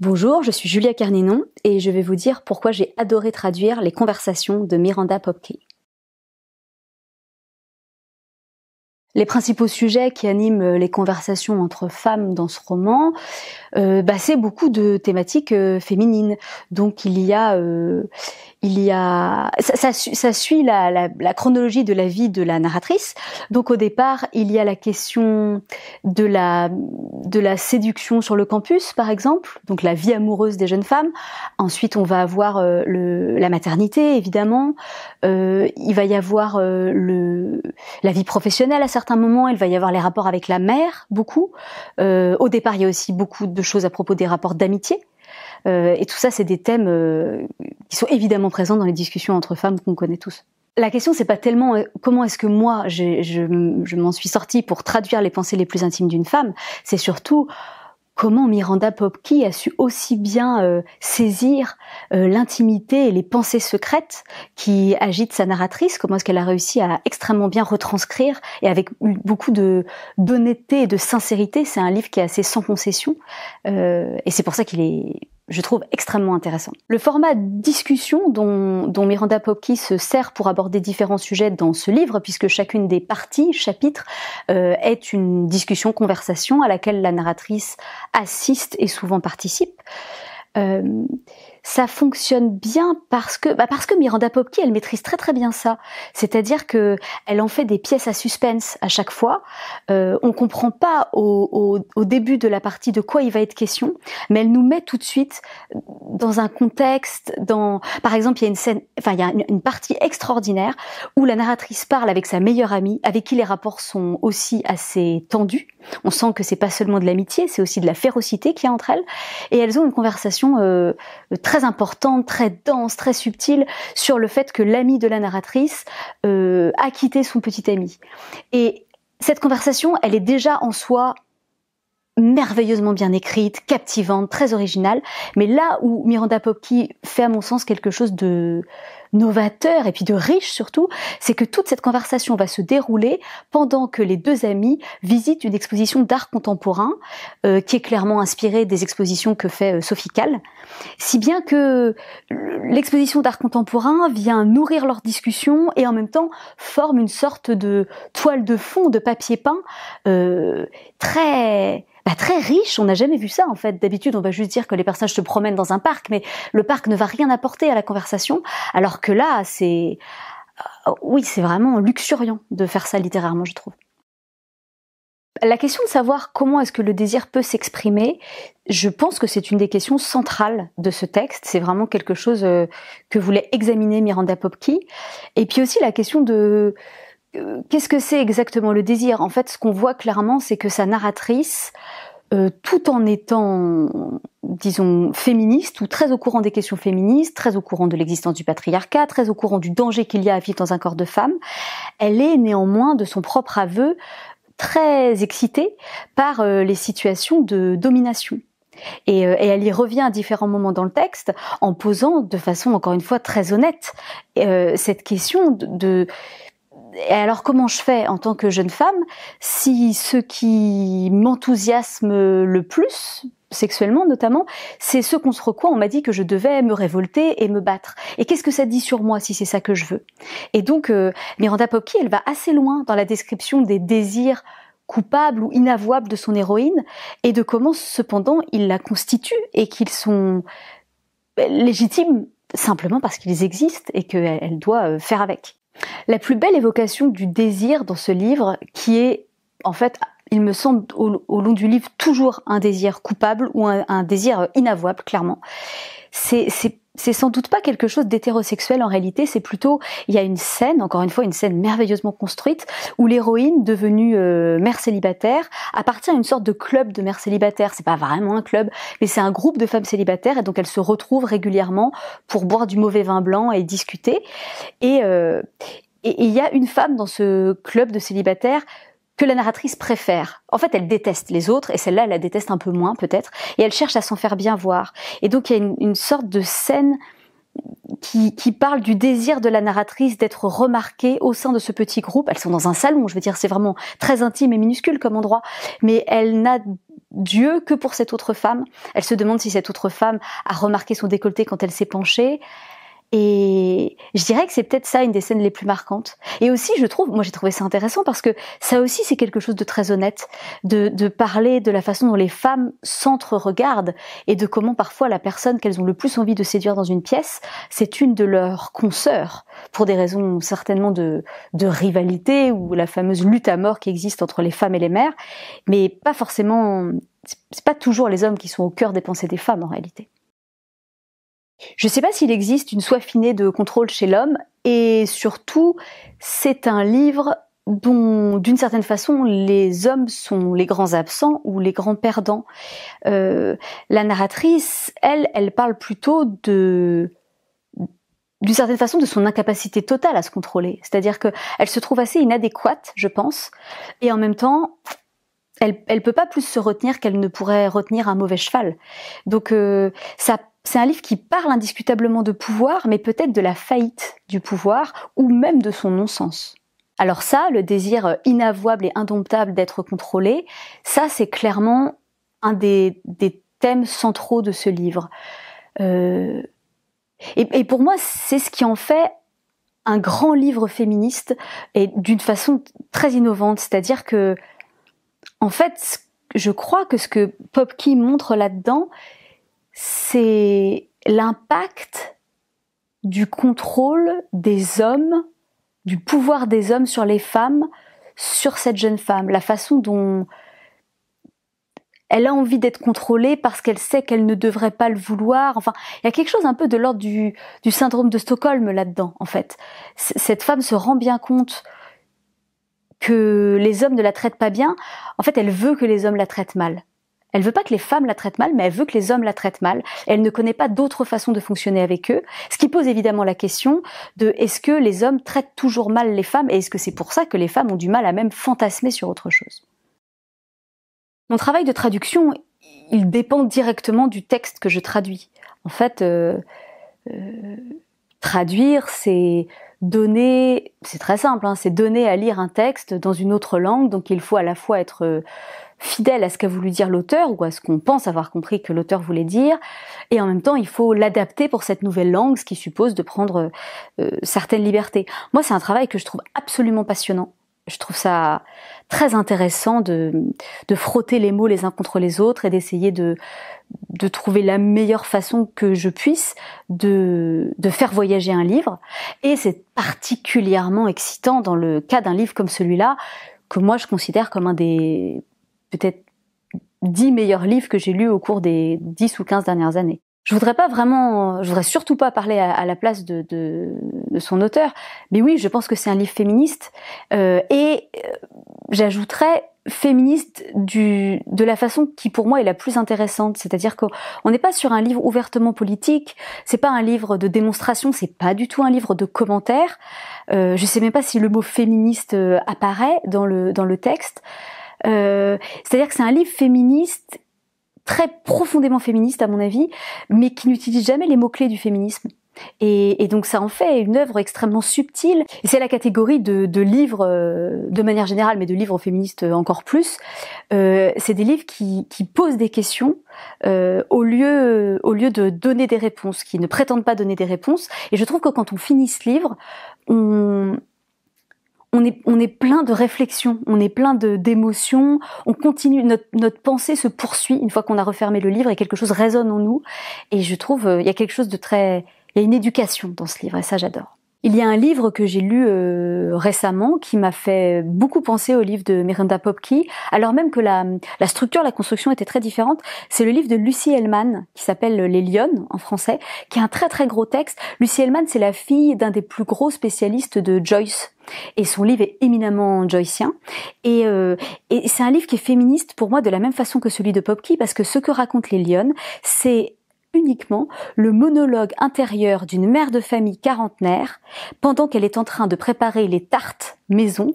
Bonjour, je suis Julia Carninon et je vais vous dire pourquoi j'ai adoré traduire les conversations de Miranda Popke. Les principaux sujets qui animent les conversations entre femmes dans ce roman, c'est beaucoup de thématiques féminines. Donc ça suit la chronologie de la vie de la narratrice. Donc au départ, il y a la question de la séduction sur le campus, par exemple, donc la vie amoureuse des jeunes femmes. Ensuite, on va avoir la maternité, évidemment. Il va y avoir la vie professionnelle à certains moments. Il va y avoir les rapports avec la mère, beaucoup. Au départ, il y a aussi beaucoup de choses à propos des rapports d'amitié. Et tout ça, c'est des thèmes qui sont évidemment présents dans les discussions entre femmes qu'on connaît tous. La question, c'est pas tellement comment est-ce que moi, je m'en suis sortie pour traduire les pensées les plus intimes d'une femme, c'est surtout comment Miranda Popke a su aussi bien saisir l'intimité et les pensées secrètes qui agitent sa narratrice, comment est-ce qu'elle a réussi à extrêmement bien retranscrire et avec beaucoup d'honnêteté et de sincérité. C'est un livre qui est assez sans concession et c'est pour ça qu'il est, je trouve, extrêmement intéressant. Le format discussion dont Miranda Popke se sert pour aborder différents sujets dans ce livre, puisque chacune des parties, chapitres, est une discussion, conversation à laquelle la narratrice assiste et souvent participe. Ça fonctionne bien parce que Miranda Popke, elle maîtrise très très bien ça. C'est-à-dire que elle en fait des pièces à suspense à chaque fois. On comprend pas au début de la partie de quoi il va être question, mais elle nous met tout de suite dans un contexte. Par exemple, il y a une scène, il y a une partie extraordinaire où la narratrice parle avec sa meilleure amie, avec qui les rapports sont aussi assez tendus. On sent que c'est pas seulement de l'amitié, c'est aussi de la férocité qu'il y a entre elles, et elles ont une conversation très importante, très dense, très subtile sur le fait que l'ami de la narratrice a quitté son petit ami. Et cette conversation, elle est déjà en soi merveilleusement bien écrite, captivante, très originale, mais là où Miranda Popke fait à mon sens quelque chose de novateur et puis de riche surtout, c'est que toute cette conversation va se dérouler pendant que les deux amis visitent une exposition d'art contemporain qui est clairement inspirée des expositions que fait Sophie Calle, si bien que l'exposition d'art contemporain vient nourrir leur discussion et en même temps forme une sorte de toile de fond de papier peint très riche. On n'a jamais vu ça en fait. D'habitude, on va juste dire que les personnages se promènent dans un parc, mais le parc ne va rien apporter à la conversation, alors que là, c'est vraiment luxuriant de faire ça littérairement, je trouve. La question de savoir comment est-ce que le désir peut s'exprimer, je pense que c'est une des questions centrales de ce texte. C'est vraiment quelque chose que voulait examiner Miranda Popke. Et puis aussi la question de qu'est-ce que c'est exactement le désir ? En fait, ce qu'on voit clairement, c'est que sa narratrice, tout en étant, disons, féministe ou très au courant des questions féministes, très au courant de l'existence du patriarcat, très au courant du danger qu'il y a à vivre dans un corps de femme, elle est néanmoins, de son propre aveu, très excitée par les situations de domination. Et elle y revient à différents moments dans le texte en posant de façon, encore une fois, très honnête cette question et alors comment je fais en tant que jeune femme si ce qui m'enthousiasme le plus, sexuellement notamment, c'est ce contre quoi on m'a dit que je devais me révolter et me battre. Et qu'est-ce que ça dit sur moi si c'est ça que je veux ? Et donc Miranda Popke, elle va assez loin dans la description des désirs coupables ou inavouables de son héroïne et de comment cependant ils la constituent et qu'ils sont légitimes simplement parce qu'ils existent et qu'elle doit faire avec. La plus belle évocation du désir dans ce livre, qui est, en fait, il me semble, au long du livre, toujours un désir coupable ou un désir inavouable, clairement. C'est sans doute pas quelque chose d'hétérosexuel en réalité, c'est plutôt, il y a une scène, encore une fois une scène merveilleusement construite, où l'héroïne, devenue mère célibataire, appartient à une sorte de club de mères célibataires. C'est pas vraiment un club, mais c'est un groupe de femmes célibataires, et donc elles se retrouvent régulièrement pour boire du mauvais vin blanc et discuter. Et il y a une femme dans ce club de célibataires que la narratrice préfère. En fait, elle déteste les autres, et celle-là, elle la déteste un peu moins, peut-être, et elle cherche à s'en faire bien voir. Et donc, il y a une sorte de scène qui parle du désir de la narratrice d'être remarquée au sein de ce petit groupe. Elles sont dans un salon, je veux dire, c'est vraiment très intime et minuscule comme endroit, mais elle n'a Dieu que pour cette autre femme. Elle se demande si cette autre femme a remarqué son décolleté quand elle s'est penchée. Et je dirais que c'est peut-être ça une des scènes les plus marquantes. Et aussi, moi j'ai trouvé ça intéressant parce que ça aussi c'est quelque chose de très honnête, de parler de la façon dont les femmes s'entre-regardent et de comment parfois la personne qu'elles ont le plus envie de séduire dans une pièce, c'est une de leurs consoeurs, pour des raisons certainement de rivalité ou la fameuse lutte à mort qui existe entre les femmes et les mères, mais pas forcément, c'est pas toujours les hommes qui sont au cœur des pensées des femmes en réalité. Je ne sais pas s'il existe une soif innée de contrôle chez l'homme, et surtout, c'est un livre dont, d'une certaine façon, les hommes sont les grands absents ou les grands perdants. La narratrice, elle parle plutôt d'une certaine façon, de son incapacité totale à se contrôler. C'est-à-dire qu'elle se trouve assez inadéquate, je pense, et en même temps, elle peut pas plus se retenir qu'elle ne pourrait retenir un mauvais cheval. Donc, c'est un livre qui parle indiscutablement de pouvoir, mais peut-être de la faillite du pouvoir, ou même de son non-sens. Alors ça, le désir inavouable et indomptable d'être contrôlé, ça c'est clairement un des thèmes centraux de ce livre. Et pour moi, c'est ce qui en fait un grand livre féministe, et d'une façon très innovante, c'est-à-dire que, en fait, je crois que ce que Popki montre là-dedans, c'est l'impact du contrôle des hommes, du pouvoir des hommes sur les femmes, sur cette jeune femme, la façon dont elle a envie d'être contrôlée parce qu'elle sait qu'elle ne devrait pas le vouloir. Enfin, il y a quelque chose un peu de l'ordre du syndrome de Stockholm là-dedans, en fait. Cette femme se rend bien compte que les hommes ne la traitent pas bien. En fait, elle veut que les hommes la traitent mal. Elle veut pas que les femmes la traitent mal, mais elle veut que les hommes la traitent mal. Elle ne connaît pas d'autre façon de fonctionner avec eux, ce qui pose évidemment la question de est-ce que les hommes traitent toujours mal les femmes, et est-ce que c'est pour ça que les femmes ont du mal à même fantasmer sur autre chose. Mon travail de traduction, il dépend directement du texte que je traduis. En fait, traduire, c'est donner, c'est très simple, hein, c'est donner à lire un texte dans une autre langue, donc il faut à la fois être fidèle à ce qu'a voulu dire l'auteur ou à ce qu'on pense avoir compris que l'auteur voulait dire, et en même temps il faut l'adapter pour cette nouvelle langue, ce qui suppose de prendre certaines libertés. Moi, c'est un travail que je trouve absolument passionnant. Je trouve ça très intéressant de frotter les mots les uns contre les autres et d'essayer de trouver la meilleure façon que je puisse de faire voyager un livre. Et c'est particulièrement excitant dans le cas d'un livre comme celui-là, que moi je considère comme un des peut-être 10 meilleurs livres que j'ai lus au cours des 10 ou 15 dernières années. Je voudrais surtout pas parler à la place de son auteur, mais oui, je pense que c'est un livre féministe, et j'ajouterais féministe de la façon qui pour moi est la plus intéressante, c'est-à-dire qu'on n'est pas sur un livre ouvertement politique, c'est pas un livre de démonstration, c'est pas du tout un livre de commentaires, je sais même pas si le mot féministe apparaît dans le texte, c'est-à-dire que c'est un livre féministe, très profondément féministe à mon avis, mais qui n'utilise jamais les mots-clés du féminisme. Et donc ça en fait une œuvre extrêmement subtile. Et c'est la catégorie de livres, de manière générale, mais de livres féministes encore plus. C'est des livres qui posent des questions au lieu de donner des réponses, qui ne prétendent pas donner des réponses. Et je trouve que quand on finit ce livre, on est plein de réflexions, on est plein d'émotions, on continue, notre pensée se poursuit une fois qu'on a refermé le livre et quelque chose résonne en nous. Et je trouve, il y a quelque chose de il y a une éducation dans ce livre et ça j'adore. Il y a un livre que j'ai lu récemment qui m'a fait beaucoup penser au livre de Miranda Popki, alors même que la structure, la construction était très différente. C'est le livre de Lucy Hellman qui s'appelle Les Lionnes en français, qui est un très très gros texte. Lucy Hellman, c'est la fille d'un des plus gros spécialistes de Joyce. Et son livre est éminemment joycien. Et c'est un livre qui est féministe pour moi de la même façon que celui de Popki, parce que ce que racontent Les Lionnes, c'est uniquement le monologue intérieur d'une mère de famille quarantenaire pendant qu'elle est en train de préparer les tartes maison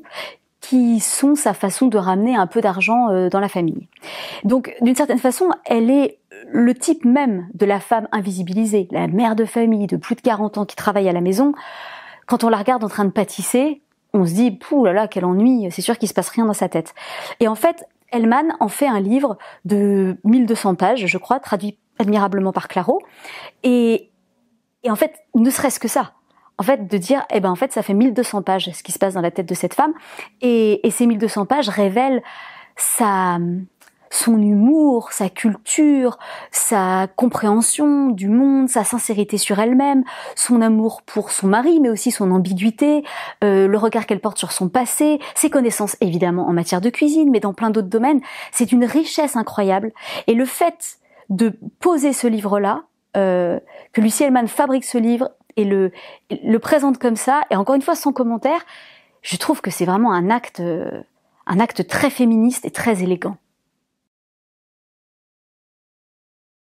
qui sont sa façon de ramener un peu d'argent dans la famille. Donc, d'une certaine façon, elle est le type même de la femme invisibilisée, la mère de famille de plus de 40 ans qui travaille à la maison. Quand on la regarde en train de pâtisser, on se dit « Pouh là là, quel ennui, c'est sûr qu'il se passe rien dans sa tête ». Et en fait, Hellman en fait un livre de 1200 pages, je crois, traduit admirablement par Claro. Et en fait, ne serait-ce que ça. En fait, de dire, en fait, ça fait 1200 pages, ce qui se passe dans la tête de cette femme. Et ces 1200 pages révèlent son humour, sa culture, sa compréhension du monde, sa sincérité sur elle-même, son amour pour son mari, mais aussi son ambiguïté, le regard qu'elle porte sur son passé, ses connaissances évidemment en matière de cuisine, mais dans plein d'autres domaines. C'est une richesse incroyable. Et le fait de poser ce livre-là, que Lucie Hellman fabrique ce livre et le présente comme ça, et encore une fois sans commentaire, je trouve que c'est vraiment un acte très féministe et très élégant.